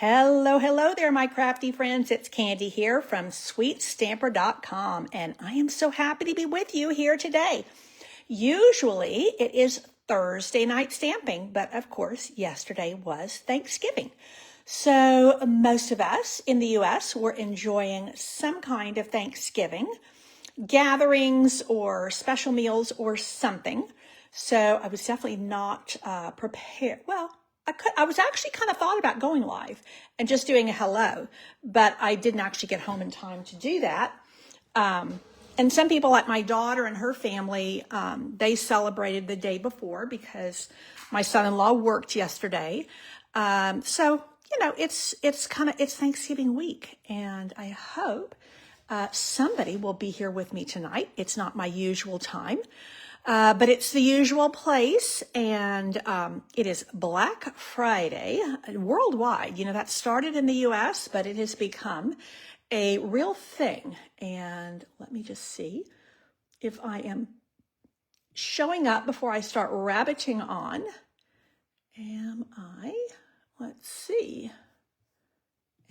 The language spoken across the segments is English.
Hello, hello there, my crafty friends. It's Candy here from sweetstamper.com, and I am so happy to be with you here today. Usually it is Thursday night stamping, but of course, yesterday was Thanksgiving. So most of us in the U.S. were enjoying some kind of Thanksgiving gatherings or special meals or something. So I was definitely not prepared. Well, I was actually kind of thought about going live and just doing a hello, but I didn't actually get home in time to do that. And some people, like my daughter and her family, they celebrated the day before because my son-in-law worked yesterday. So it's Thanksgiving week, and I hope somebody will be here with me tonight. It's not my usual time. But it's the usual place, and it is Black Friday worldwide. That started in the U.S., but it has become a real thing. And let me just see if I am showing up before I start rabbiting on. Am I? Let's see.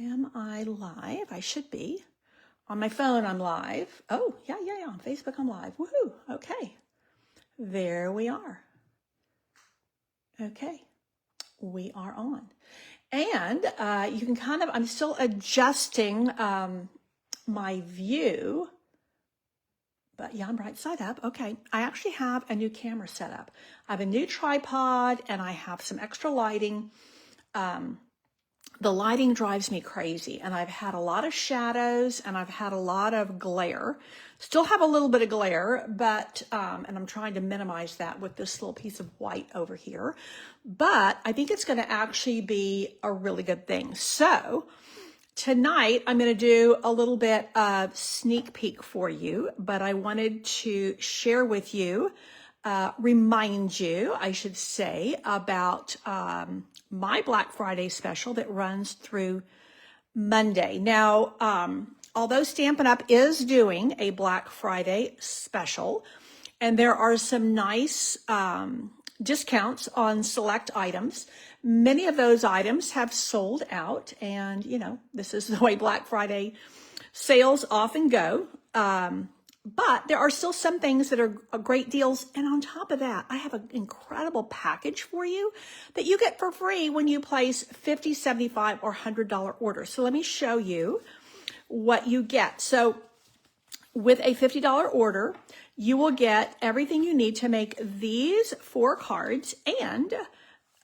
Am I live? I should be. On my phone, I'm live. Oh, yeah. On Facebook, I'm live. Woohoo. Okay. There we are. Okay, we are on. And you can I'm still adjusting my view, but yeah, I'm right side up. Okay, I actually have a new camera set up. I have a new tripod and I have some extra lighting. The lighting drives me crazy, and I've had a lot of shadows and I've had a lot of glare. Still have a little bit of glare, but, and I'm trying to minimize that with this little piece of white over here, but I think it's going to actually be a really good thing. So tonight I'm going to do a little bit of sneak peek for you, but I wanted to share with you, remind you, I should say, about, my Black Friday special that runs through Monday. Now, although Stampin' Up! Is doing a Black Friday special, and there are some nice discounts on select items, many of those items have sold out, and this is the way Black Friday sales often go. But there are still some things that are great deals. And on top of that, I have an incredible package for you that you get for free when you place $50, $75, or $100 orders. So let me show you what you get. So with a $50 order, you will get everything you need to make these 4 cards and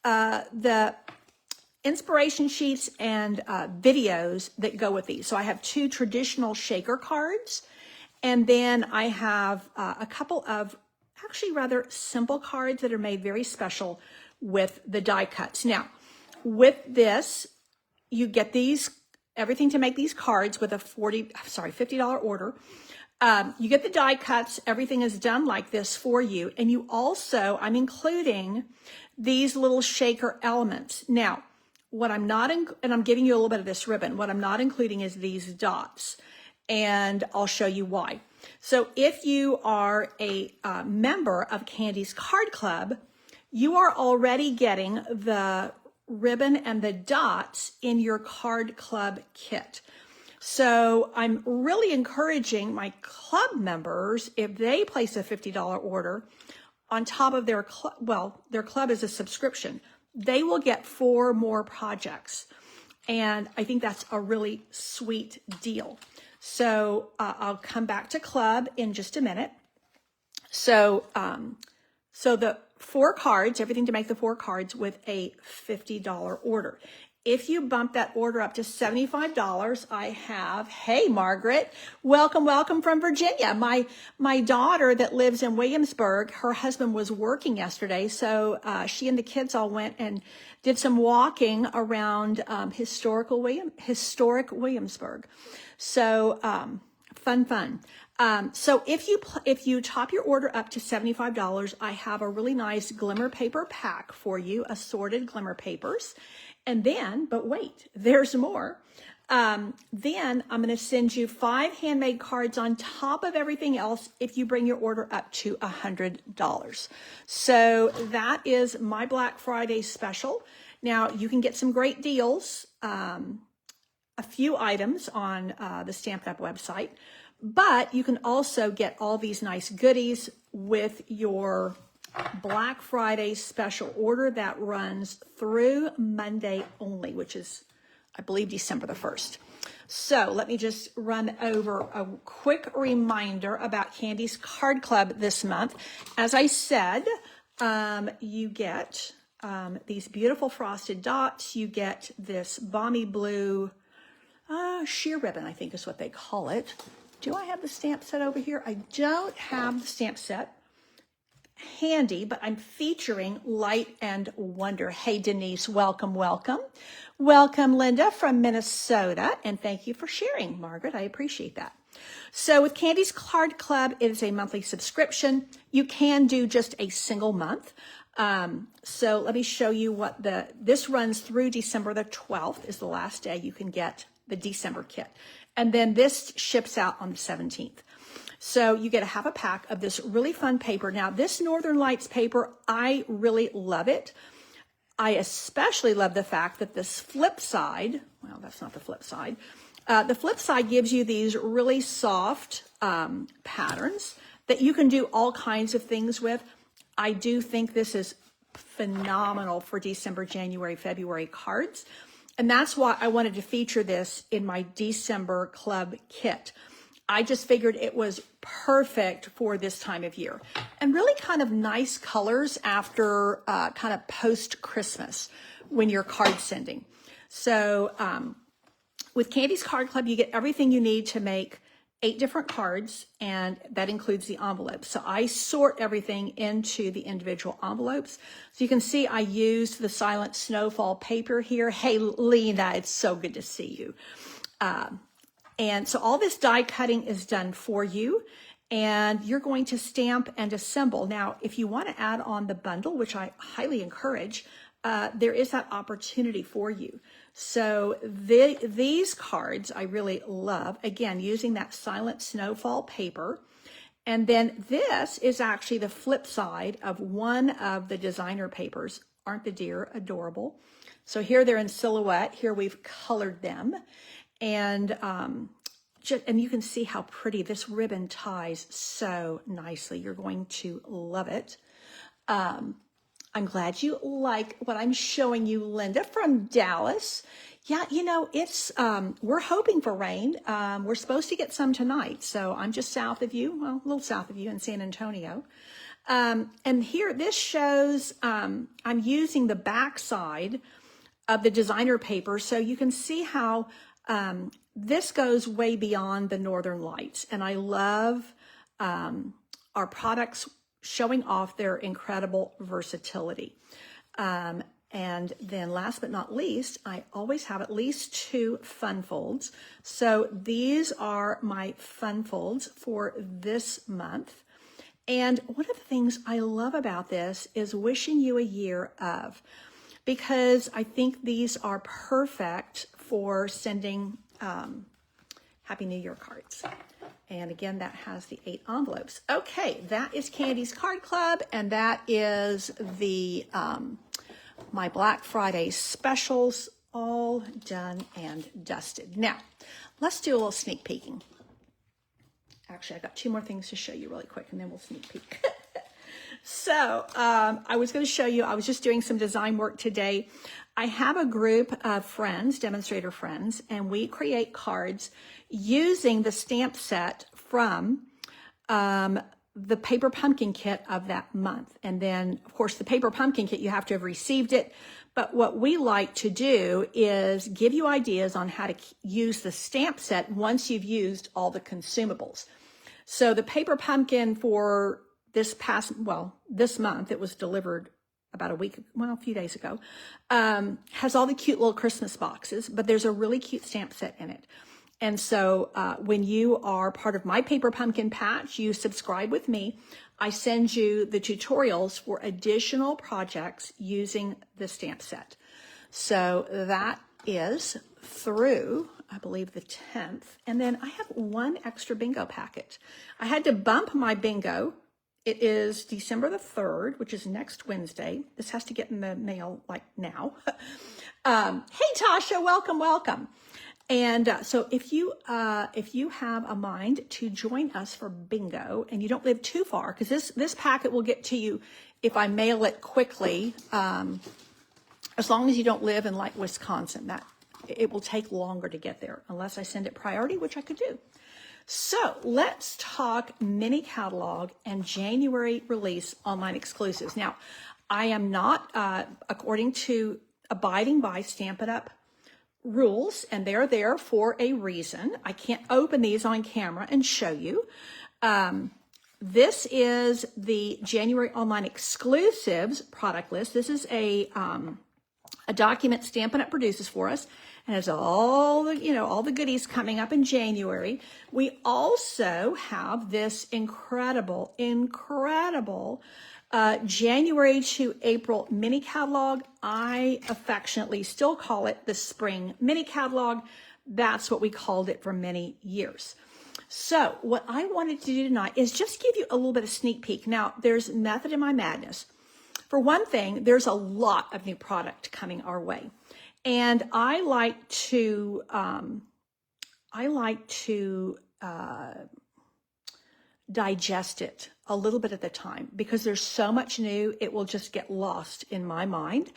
the inspiration sheets and videos that go with these. So I have 2 traditional shaker cards. And then I have a couple of actually rather simple cards that are made very special with the die cuts. Now, with this, you get everything to make these cards with a $50 order. You get the die cuts. Everything is done like this for you. And you also, I'm including these little shaker elements. Now, what I'm not, and I'm giving you a little bit of this ribbon, what I'm not including is these dots. And I'll show you why. So if you are a member of Candy's Card Club, you are already getting the ribbon and the dots in your Card Club kit. So I'm really encouraging my club members, if they place a $50 order on top of their club, their club is a subscription, they will get 4 more projects. And I think that's a really sweet deal. So I'll come back to club in just a minute. So the 4 cards, everything to make the 4 cards with a $50 order. If you bump that order up to $75, I have, hey, Margaret, welcome from Virginia. My daughter that lives in Williamsburg, her husband was working yesterday, so she and the kids all went and did some walking around historic Williamsburg. So fun. So if you top your order up to $75, I have a really nice glimmer paper pack for you, assorted glimmer papers. And then, but wait, there's more. Then I'm going to send you 5 handmade cards on top of everything else if you bring your order up to $100. So that is my Black Friday special. Now, you can get some great deals, a few items on the Stamped Up website, but you can also get all these nice goodies with your Black Friday special order that runs through Monday only, which is, I believe, December the 1st. So let me just run over a quick reminder about Candy's Card Club this month. As I said, you get these beautiful frosted dots. You get this balmy blue sheer ribbon, I think is what they call it. Do I have the stamp set over here? I don't have the stamp set handy, but I'm featuring Light and Wonder. Hey, Denise, welcome, welcome. Welcome, Linda from Minnesota, and thank you for sharing, Margaret. I appreciate that. So with Candy's Card Club, it is a monthly subscription. You can do just a single month. So let me show you what this runs through December the 12th is the last day you can get the December kit. And then this ships out on the 17th. So you get to have a pack of this really fun paper. Now, this Northern Lights paper, I really love it. I especially love the fact that this flip side, well, that's not the flip side. The flip side gives you these really soft patterns that you can do all kinds of things with. I do think this is phenomenal for December, January, February cards. And that's why I wanted to feature this in my December club kit. I just figured it was perfect for this time of year and really kind of nice colors after kind of post-Christmas when you're card sending. So with Candy's Card Club, you get everything you need to make 8 different cards, and that includes the envelopes. So I sort everything into the individual envelopes. So you can see I used the Silent Snowfall paper here. Hey, Lena, it's so good to see you. And so all this die cutting is done for you, and you're going to stamp and assemble. Now, if you want to add on the bundle, which I highly encourage, there is that opportunity for you. So these cards I really love, again, using that Silent Snowfall paper. And then this is actually the flip side of one of the designer papers. Aren't the deer adorable? So here they're in silhouette. Here we've colored them. And you can see how pretty this ribbon ties so nicely. You're going to love it. I'm glad you like what I'm showing you, Linda from Dallas. Yeah, you know, it's we're hoping for rain. We're supposed to get some tonight. So I'm just south of you, well, a little south of you in San Antonio. And here, this shows I'm using the back side of the designer paper. So you can see how this goes way beyond the Northern Lights. And I love our products showing off their incredible versatility. And then last but not least, I always have at least 2 fun folds. So these are my fun folds for this month. And one of the things I love about this is wishing you a year of, because I think these are perfect for sending Happy New Year cards. And again, that has the 8 envelopes. Okay, that is Candy's Card Club, and that is the my Black Friday specials all done and dusted. Now, let's do a little sneak peeking. Actually, I got 2 more things to show you really quick, and then we'll sneak peek. So I was going to show you, I was just doing some design work today. I have a group of friends, demonstrator friends, and we create cards using the stamp set from the paper pumpkin kit of that month. And then, of course, the paper pumpkin kit, you have to have received it. But what we like to do is give you ideas on how to use the stamp set once you've used all the consumables. So the paper pumpkin for this month, it was delivered about a few days ago, has all the cute little Christmas boxes, but there's a really cute stamp set in it. And so when you are part of my Paper Pumpkin Patch, you subscribe with me, I send you the tutorials for additional projects using the stamp set. So that is through, I believe, the 10th. And then I have 1 extra bingo packet. I had to bump my bingo It is December the 3rd, which is next Wednesday. This has to get in the mail like now. Hey, Tasha, welcome, welcome. And so if you have a mind to join us for bingo and you don't live too far, because this packet will get to you if I mail it quickly, as long as you don't live in like Wisconsin, that it will take longer to get there unless I send it priority, which I could do. So let's talk mini catalog and January release online exclusives. Now, I am not, according to abiding by Stampin' Up! Rules, and they're there for a reason. I can't open these on camera and show you. This is the January online exclusives product list. This is a document Stampin' Up! Produces for us, and has all the goodies coming up in January. We also have this incredible January to April mini catalog. I affectionately still call it the spring mini catalog. That's what we called it for many years. So what I wanted to do tonight is just give you a little bit of sneak peek. Now, there's method in my madness. For one thing, there's a lot of new product coming our way. And I like to digest it a little bit at a time, because there's so much new, it will just get lost in my mind.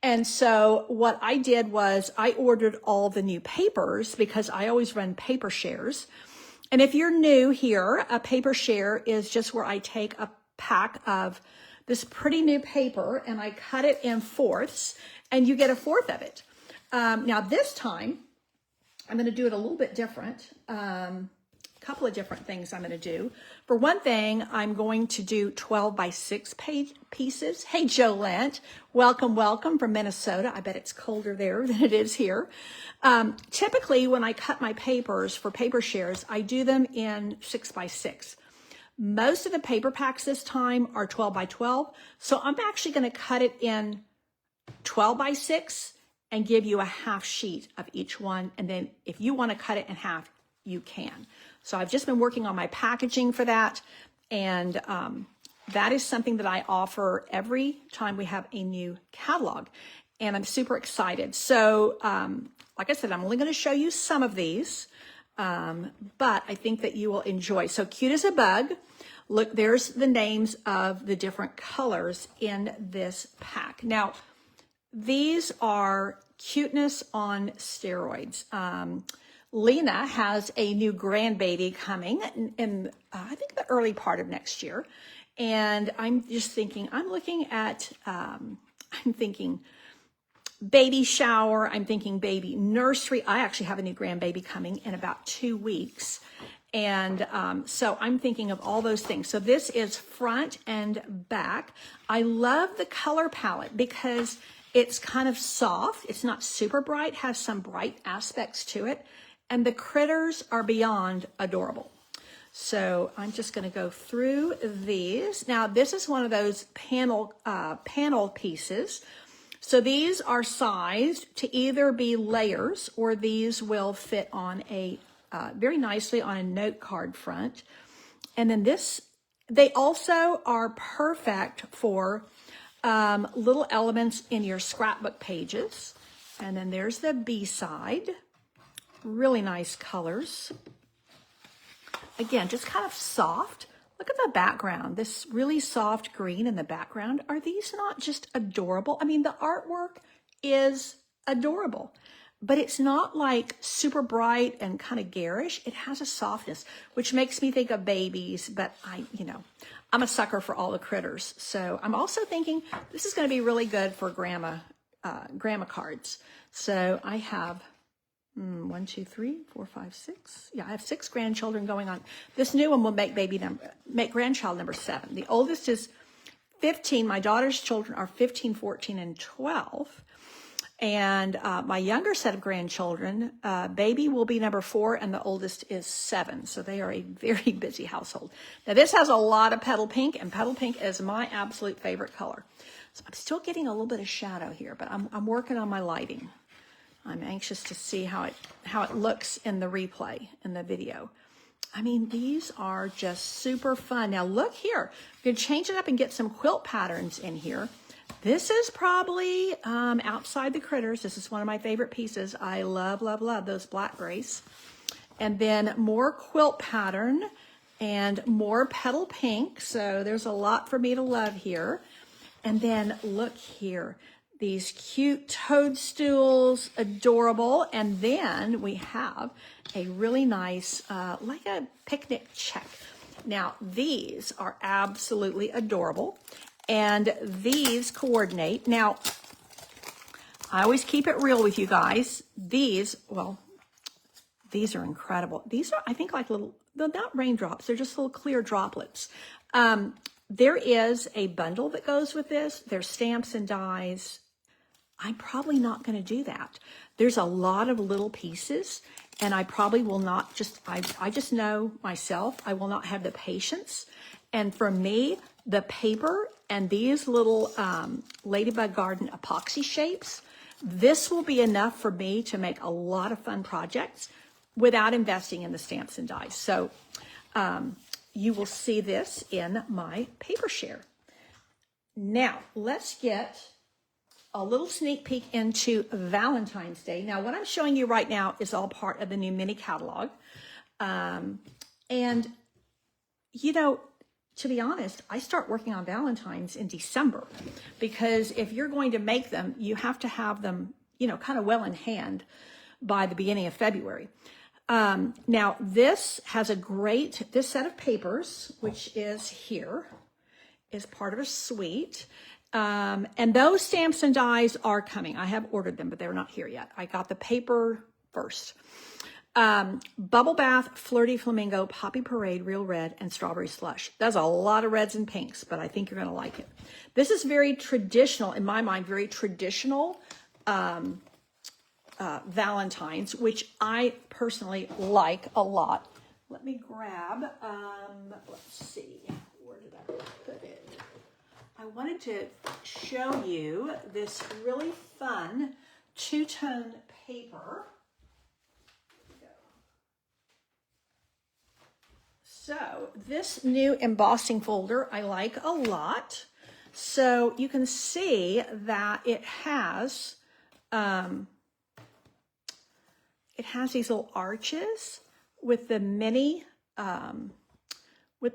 And so what I did was I ordered all the new papers, because I always run paper shares. And if you're new here, a paper share is just where I take a pack of this pretty new paper and I cut it in fourths, and you get a fourth of it. Now this time, I'm going to do it a little bit different. Couple of different things I'm going to do. For one thing, I'm going to do 12 by 6 page pieces. Hey, Joe Lent, welcome from Minnesota. I bet it's colder there than it is here. Typically, when I cut my papers for paper shares, I do them in 6 by 6. Most of the paper packs this time are 12 by 12. So I'm actually going to cut it in 12 by 6 and give you a half sheet of each one. And then if you want to cut it in half, you can. So I've just been working on my packaging for that. And that is something that I offer every time we have a new catalog. And I'm super excited. So like I said, I'm only going to show you some of these, but I think that you will enjoy. So Cute as a Bug. Look, there's the names of the different colors in this pack. Now, these are cuteness on steroids. Lena has a new grandbaby coming in I think the early part of next year. And I'm just thinking, I'm looking at, I'm thinking baby shower. I'm thinking baby nursery. I actually have a new grandbaby coming in about 2 weeks. And so I'm thinking of all those things. So this is front and back. I love the color palette because it's kind of soft. It's not super bright, has some bright aspects to it. And the critters are beyond adorable. So I'm just going to go through these. Now, this is one of those panel pieces. So these are sized to either be layers, or these will fit on a very nicely on a note card front. And then they also are perfect for little elements in your scrapbook pages. And then there's the B side. Really nice colors. Again, just kind of soft. Look at the background, this really soft green in the background. Are these not just adorable? I mean, the artwork is adorable, but it's not like super bright and kind of garish. It has a softness, which makes me think of babies, but I'm a sucker for all the critters. So I'm also thinking this is going to be really good for grandma cards. So I have 1, 2, 3, 4, 5, 6. Yeah, I have 6 grandchildren going on. This new one will make grandchild number 7. The oldest is 15. My daughter's children are 15, 14, and 12. And my younger set of grandchildren, baby will be number 4, and the oldest is 7. So they are a very busy household. Now this has a lot of petal pink, and petal pink is my absolute favorite color. So I'm still getting a little bit of shadow here, but I'm working on my lighting. I'm anxious to see how it looks in the replay, in the video. I mean, these are just super fun. Now look here, I'm gonna change it up and get some quilt patterns in here. This is probably outside the critters. This is one of my favorite pieces. I love, love, love those blackberries. And then more quilt pattern and more petal pink. So there's a lot for me to love here. And then look here, these cute toadstools, adorable. And then we have a really nice, like a picnic check. Now, these are absolutely adorable. And these coordinate. Now, I always keep it real with you guys. These, well, these are incredible. These are, I think, like little, they're not raindrops. They're just little clear droplets. There is a bundle that goes with this. There's stamps and dies. I'm probably not going to do that. There's a lot of little pieces, and I probably will not just, I just know myself, I will not have the patience. And for me, the paper and these little Ladybug Garden epoxy shapes, this will be enough for me to make a lot of fun projects without investing in the stamps and dies. So you will see this in my paper share. Now, let's get a little sneak peek into Valentine's Day. Now, what I'm showing you right now is all part of the new mini catalog. And, you know, to be honest, I start working on Valentine's in December, because if you're going to make them, you have to have them, you know, kind of well in hand by the beginning of February. Now, this has this set of papers, which is here, is part of a suite. And those stamps and dies are coming. I have ordered them, but they're not here yet. I got the paper first. Bubble Bath, Flirty Flamingo, Poppy Parade, Real Red, and Strawberry Slush. That's a lot of reds and pinks, but I think you're going to like it. This is very traditional, in my mind, very traditional Valentine's, which I personally like a lot. Let me grab, let's see, where did I put it? I wanted to show you this really fun two-tone paper. So this new embossing folder I like a lot. So you can see that it has these little arches with the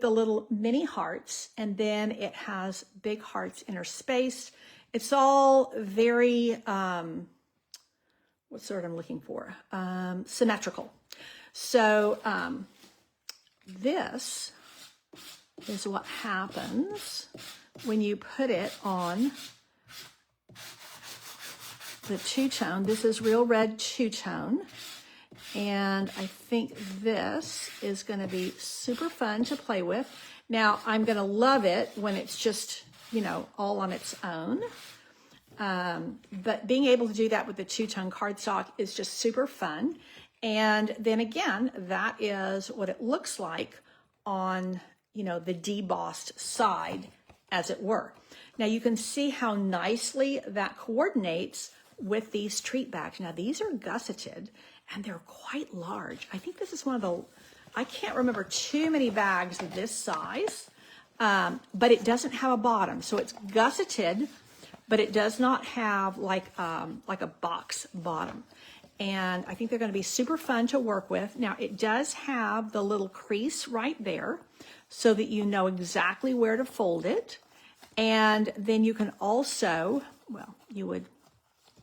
little mini hearts, and then it has big hearts interspaced. It's all very, what's the word I'm looking for? Symmetrical. So this is what happens when you put it on the two-tone. This is Real Red two-tone. And I think this is going to be super fun to play with. Now, I'm going to love it when it's just, you know, all on its own. But being able to do that with the two-tone cardstock is just super fun. And then again, that is what it looks like on, you know, the debossed side, as it were. Now you can see how nicely that coordinates with these treat bags. Now these are gusseted and they're quite large. I think this is one of the, I can't remember too many bags this size, but it doesn't have a bottom. So it's gusseted, but it does not have like a box bottom. And I think they're going to be super fun to work with. Now, it does have the little crease right there so that you know exactly where to fold it. And then you can also, well, you would,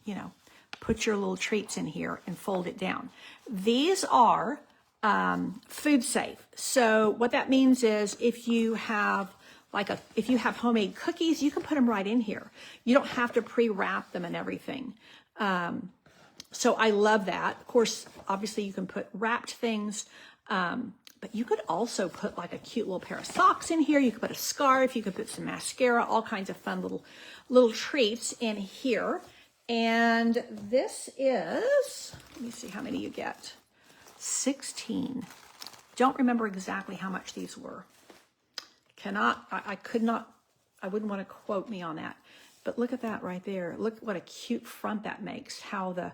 you know, put your little treats in here and fold it down. These are food safe. So what that means is if you have if you have homemade cookies, you can put them right in here. You don't have to pre-wrap them and everything. So I love that. Of course, obviously you can put wrapped things, but you could also put like a cute little pair of socks in here. You could put a scarf, you could put some mascara, all kinds of fun little treats in here. And this is, let me see how many you get. 16. Don't remember exactly how much these were. I wouldn't want to quote me on that. But look at that right there. Look what a cute front that makes, how the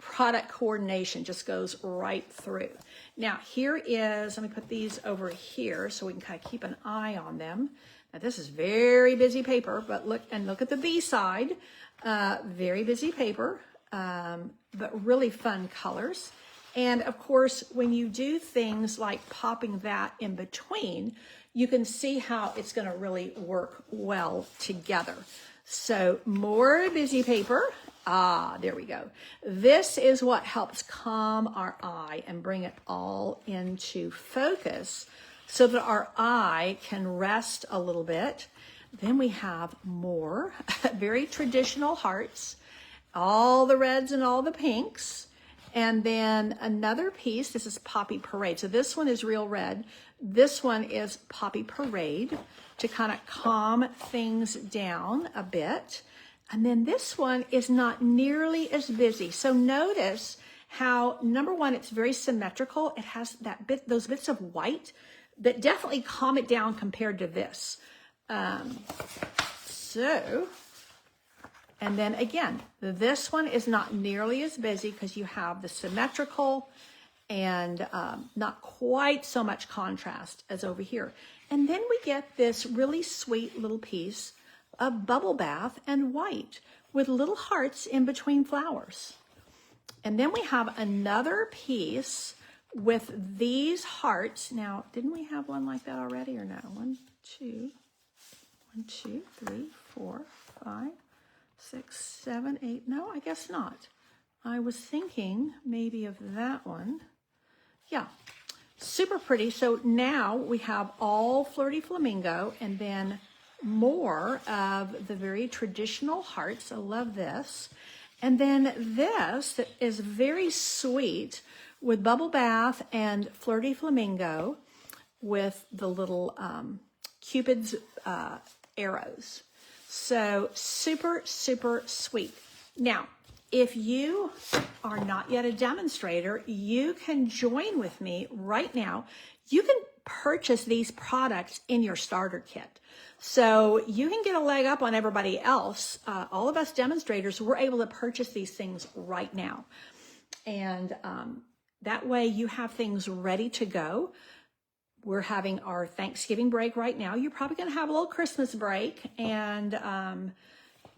product coordination just goes right through. Now here is, let me put these over here so we can kind of keep an eye on them. Now this is very busy paper, but look at the B side. Very busy paper, but really fun colors. And of course, when you do things like popping that in between, you can see how it's going to really work well together. So more busy paper. There we go. This is what helps calm our eye and bring it all into focus so that our eye can rest a little bit. Then we have more very traditional hearts, all the reds and all the pinks. And then another piece, this is Poppy Parade. So this one is real red. This one is Poppy Parade to kind of calm things down a bit. And then this one is not nearly as busy. So notice how, number one, it's very symmetrical. It has those bits of white that definitely calm it down compared to this. And then again, this one is not nearly as busy because you have the symmetrical and not quite so much contrast as over here. And then we get this really sweet little piece of bubble bath and white with little hearts in between flowers. And then we have another piece with these hearts. Now, didn't we have one like that already or no? 1, 2, 3, 4, 5, 6, 7, 8. No, I guess not. I was thinking maybe of that one. Yeah, super pretty. So now we have all Flirty Flamingo and then more of the very traditional hearts. I love this. And then this that is very sweet with Bubble Bath and Flirty Flamingo with the little Cupid's arrows. So super, super sweet. Now, if you are not yet a demonstrator, you can join with me right now. You can purchase these products in your starter kit. So you can get a leg up on everybody else. All of us demonstrators, we're able to purchase these things right now. And that way you have things ready to go. We're having our Thanksgiving break right now. You're probably going to have a little Christmas break. And,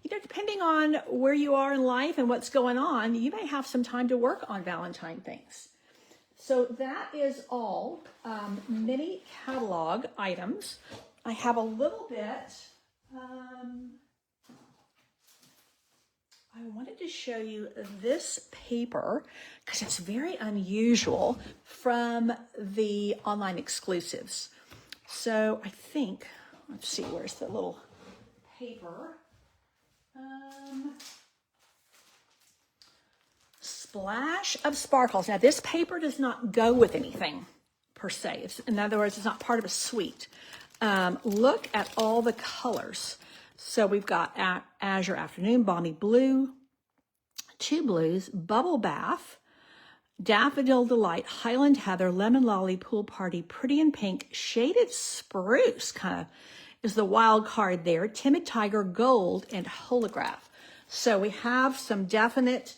depending on where you are in life and what's going on, you may have some time to work on Valentine things. So that is all mini catalog items. I have a little bit, I wanted to show you this paper because it's very unusual from the online exclusives. So I think, let's see, where's the little paper? Splash of Sparkles. Now this paper does not go with anything per se. In other words, it's not part of a suite. Look at all the colors. So we've got Azure Afternoon, Balmy Blue, 2 blues, Bubble Bath, Daffodil Delight, Highland Heather, Lemon Lolly, Pool Party, Pretty in Pink, Shaded Spruce kind of is the wild card there, Timid Tiger, Gold, and Holograph. So we have some definite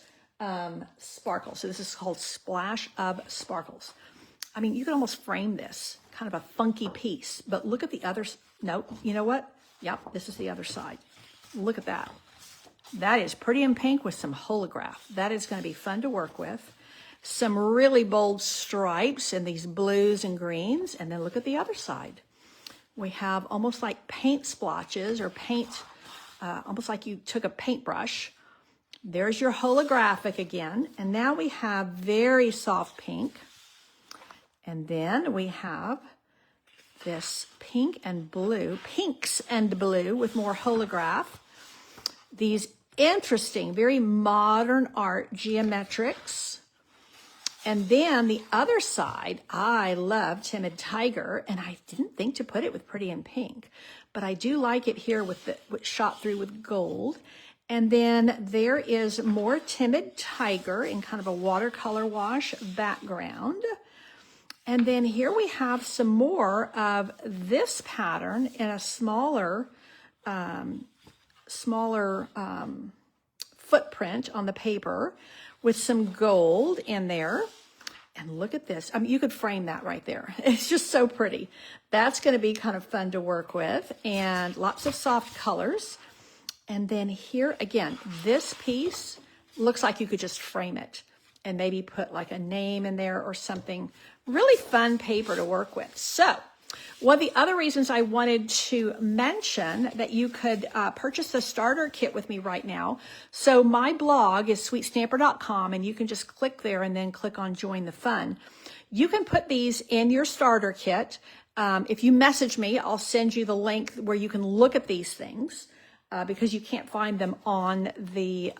sparkles. So this is called Splash of Sparkles. I mean, you can almost frame this, kind of a funky piece, but look at the other, no, you know what? Yep, this is the other side. Look at that. That is Pretty in Pink with some holograph. That is going to be fun to work with. Some really bold stripes in these blues and greens. And then look at the other side. We have almost like paint splotches or paint, almost like you took a paintbrush. There's your holographic again. And now we have very soft pink. And then we have this pink and blue, pinks and blue with more holograph. These interesting, very modern art geometrics. And then the other side, I love Timid Tiger, and I didn't think to put it with Pretty in Pink, but I do like it here with shot through with gold. And then there is more Timid Tiger in kind of a watercolor wash background. And then here we have some more of this pattern in a smaller footprint on the paper with some gold in there. And look at this. I mean, you could frame that right there. It's just so pretty. That's going to be kind of fun to work with, and lots of soft colors. And then here again, this piece looks like you could just frame it and maybe put like a name in there or something. Really fun paper to work with. So one of the other reasons I wanted to mention that you could purchase the starter kit with me right now. So my blog is sweetstamper.com, and you can just click there and then click on join the fun. You can put these in your starter kit. If you message me, I'll send you the link where you can look at these things. Because you can't find them on the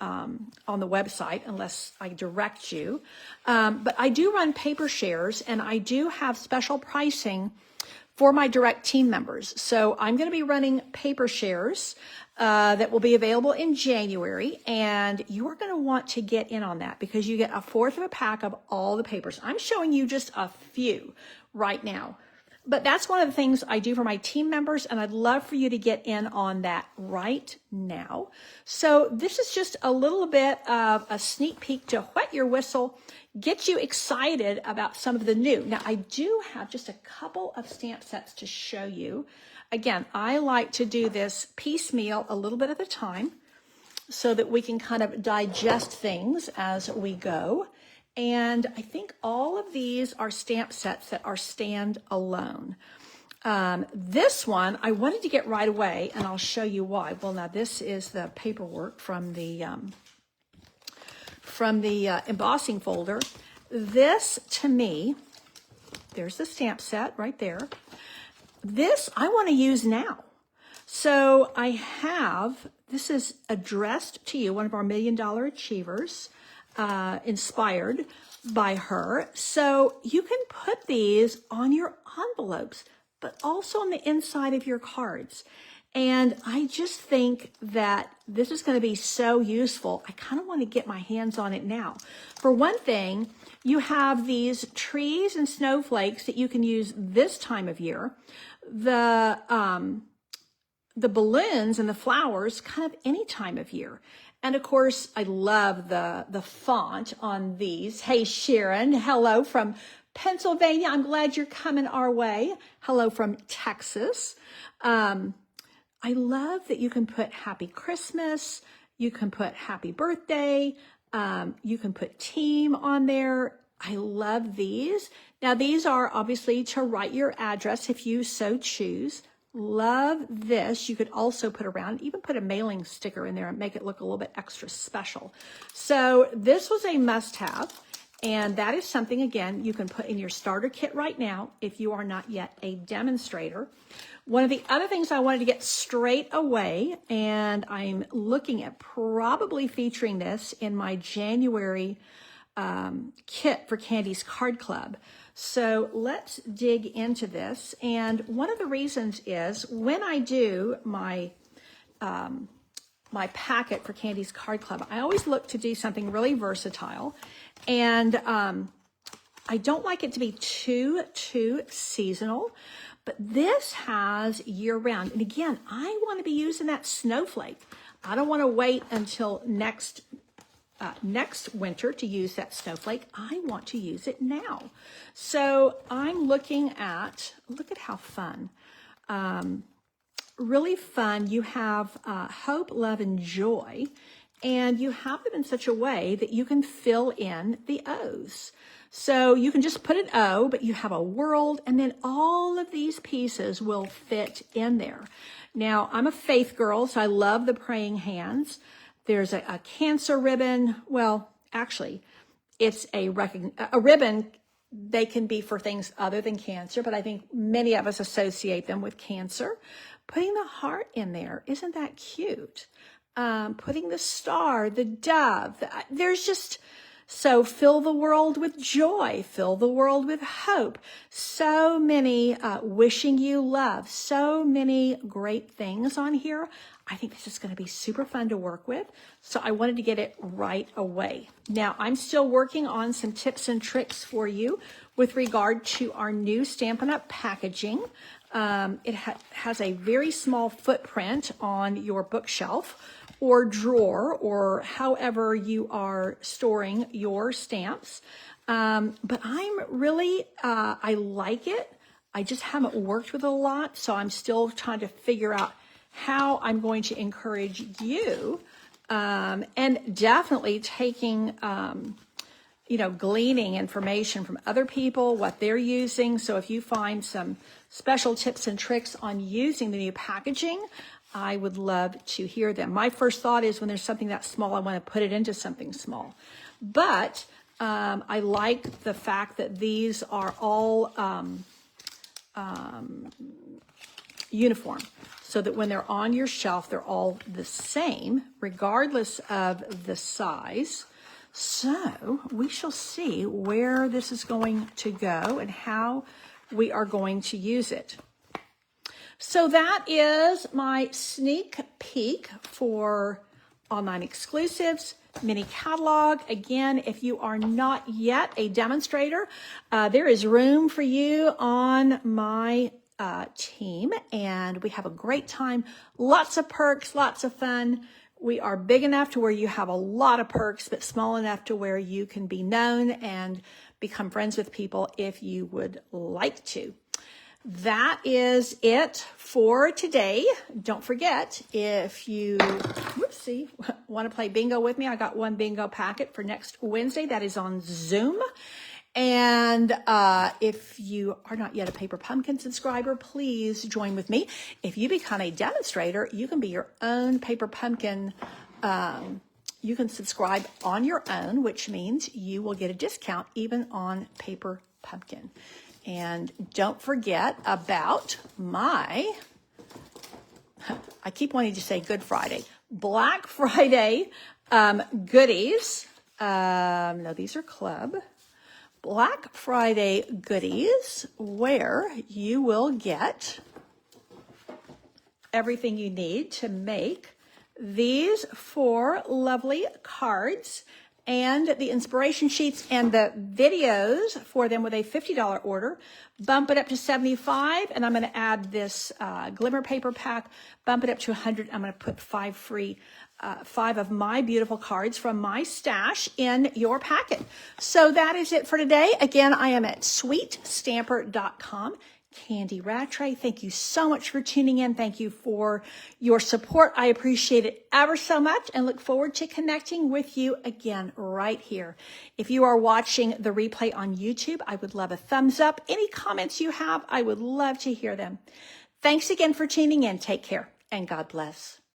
website unless I direct you. But I do run paper shares, and I do have special pricing for my direct team members. So I'm going to be running paper shares that will be available in January, and you are going to want to get in on that because you get 1/4 of a pack of all the papers. I'm showing you just a few right now. But that's one of the things I do for my team members, and I'd love for you to get in on that right now. So this is just a little bit of a sneak peek to whet your whistle, get you excited about some of the new. Now, I do have just a couple of stamp sets to show you. Again, I like to do this piecemeal a little bit at a time so that we can kind of digest things as we go. And I think all of these are stamp sets that are stand alone. This one I wanted to get right away, and I'll show you why. Well, now this is the paperwork from the embossing folder. This, to me, there's the stamp set right there. This I want to use now. So I have, this is addressed to you, one of our $1 Million Achievers. Inspired by her. So you can put these on your envelopes, but also on the inside of your cards. And I just think that this is going to be so useful. I kind of want to get my hands on it now. For one thing, you have these trees and snowflakes that you can use this time of year. The balloons and the flowers kind of any time of year. And of course, I love the font on these. Hey, Sharon, hello from Pennsylvania. I'm glad you're coming our way. Hello from Texas. I love that you can put Happy Christmas. You can put Happy Birthday. You can put team on there. I love these. Now, these are obviously to write your address if you so choose. Love this. You could also put around, even put a mailing sticker in there and make it look a little bit extra special. So this was a must-have, and that is something, again, you can put in your starter kit right now if you are not yet a demonstrator. One of the other things I wanted to get straight away, and I'm looking at probably featuring this in my January kit for Candy's Card Club. So let's dig into this. And one of the reasons is when I do my my packet for Candy's Card Club, I always look to do something really versatile. And I don't like it to be too seasonal, but this has year round. And again, I want to be using that snowflake. I don't want to wait until next winter to use that snowflake. I want to use it now. So I'm looking at, look at how fun. Really fun. You have hope, love, and joy. And you have them in such a way that you can fill in the O's. So you can just put an O, but you have a world, and then all of these pieces will fit in there. Now, I'm a faith girl, so I love the praying hands. There's a cancer ribbon. Well, actually, it's a ribbon. They can be for things other than cancer, but I think many of us associate them with cancer. Putting the heart in there, isn't that cute? Putting the star, the dove. There's just, so fill the world with joy, fill the world with hope. So many wishing you love, so many great things on here. I think this is going to be super fun to work with. So I wanted to get it right away. Now, I'm still working on some tips and tricks for you with regard to our new Stampin' Up! Packaging. It has a very small footprint on your bookshelf or drawer or however you are storing your stamps. But I'm really, I like it. I just haven't worked with it a lot, so I'm still trying to figure out how I'm going to encourage you, and definitely taking, gleaning information from other people, what they're using. So if you find some special tips and tricks on using the new packaging, I would love to hear them. My first thought is when there's something that small, I want to put it into something small. But I like the fact that these are all uniform, so that when they're on your shelf, they're all the same, regardless of the size. So we shall see where this is going to go and how we are going to use it. So that is my sneak peek for online exclusives, mini catalog. Again, if you are not yet a demonstrator, there is room for you on my team, and we have a great time. Lots of perks, lots of fun. We are big enough to where you have a lot of perks, but small enough to where you can be known and become friends with people if you would like to. That is it for today. Don't forget, if you want to play bingo with me, I got one bingo packet for next Wednesday. That is on Zoom. And if you are not yet a Paper Pumpkin subscriber, please join with me. If you become a demonstrator, you can be your own Paper Pumpkin. You can subscribe on your own, which means you will get a discount even on Paper Pumpkin. And don't forget about my, I keep wanting to say Good Friday, Black Friday goodies. No, these are club. Black Friday goodies, where you will get everything you need to make these 4 lovely cards and the inspiration sheets and the videos for them with a $50 order. Bump it up to $75, and I'm going to add this glimmer paper pack. Bump it up to $100. I'm going to put 5 free, 5 of my beautiful cards from my stash in your packet. So that is it for today. Again, I am at sweetstamper.com. Candy Rattray, thank you so much for tuning in. Thank you for your support. I appreciate it ever so much and look forward to connecting with you again right here. If you are watching the replay on YouTube, I would love a thumbs up. Any comments you have, I would love to hear them. Thanks again for tuning in. Take care and God bless.